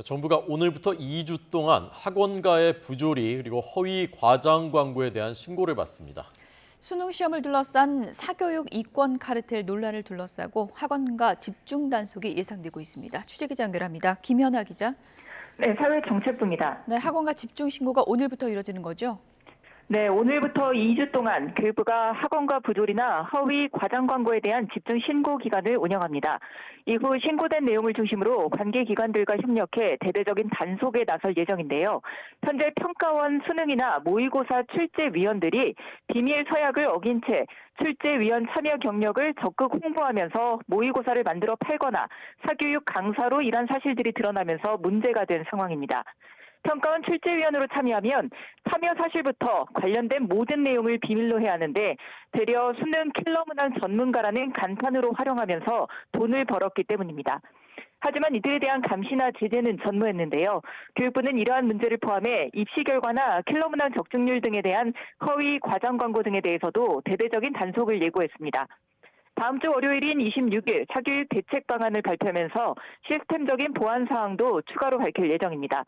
정부가 오늘부터 2주 동안 학원가의 부조리 그리고 허위 과장 광고에 대한 신고를 받습니다. 수능 시험을 둘러싼 사교육 이권 카르텔 논란을 둘러싸고 학원가 집중 단속이 예상되고 있습니다. 취재기자 연결합니다. 김연아 기자. 네, 사회정책부입니다. 네, 학원가 집중 신고가 오늘부터 이뤄지는 거죠? 네, 오늘부터 2주 동안 교육부가 학원가 부조리나 허위 과장 광고에 대한 집중 신고 기간을 운영합니다. 이후 신고된 내용을 중심으로 관계 기관들과 협력해 대대적인 단속에 나설 예정인데요. 현재 평가원 수능이나 모의고사 출제위원들이 비밀 서약을 어긴 채 출제위원 참여 경력을 적극 홍보하면서 모의고사를 만들어 팔거나 사교육 강사로 일한 사실들이 드러나면서 문제가 된 상황입니다. 평가원 출제위원으로 참여하면 참여 사실부터 관련된 모든 내용을 비밀로 해야 하는데 되려 수능 킬러 문항 전문가라는 간판으로 활용하면서 돈을 벌었기 때문입니다. 하지만 이들에 대한 감시나 제재는 전무했는데요. 교육부는 이러한 문제를 포함해 입시 결과나 킬러 문항 적중률 등에 대한 허위 과장 광고 등에 대해서도 대대적인 단속을 예고했습니다. 다음 주 월요일인 26일 사교육 대책 방안을 발표하면서 시스템적인 보완 사항도 추가로 밝힐 예정입니다.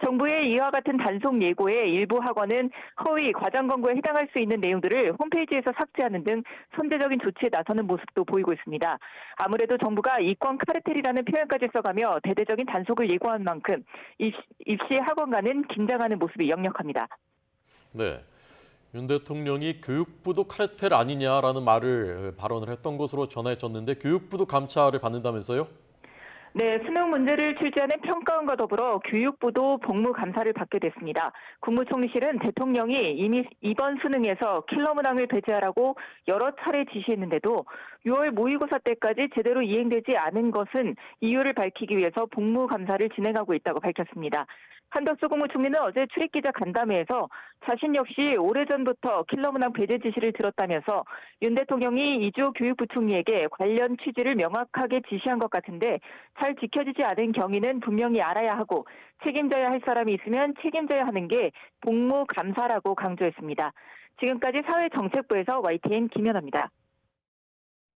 정부의 이와 같은 단속 예고에 일부 학원은 허위 과장 광고에 해당할 수 있는 내용들을 홈페이지에서 삭제하는 등 선제적인 조치에 나서는 모습도 보이고 있습니다. 아무래도 정부가 이권 카르텔이라는 표현까지 써가며 대대적인 단속을 예고한 만큼 입시 학원가는 긴장하는 모습이 역력합니다. 네. 윤 대통령이 교육부도 카르텔 아니냐라는 발언을 했던 것으로 전해졌는데 교육부도 감찰을 받는다면서요? 네, 수능 문제를 출제하는 평가원과 더불어 교육부도 복무 감사를 받게 됐습니다. 국무총리실은 대통령이 이미 이번 수능에서 킬러 문항을 배제하라고 여러 차례 지시했는데도 6월 모의고사 때까지 제대로 이행되지 않은 것은 이유를 밝히기 위해서 복무 감사를 진행하고 있다고 밝혔습니다. 한덕수 국무총리는 어제 출입기자 간담회에서 자신 역시 오래전부터 킬러 문항 배제 지시를 들었다면서 윤 대통령이 이주호 교육부총리에게 관련 취지를 명확하게 지시한 것 같은데 잘 지켜지지 않은 경위는 분명히 알아야 하고 책임져야 할 사람이 있으면 책임져야 하는 게 복무 감사라고 강조했습니다. 지금까지 사회정책부에서 YTN 김연아입니다.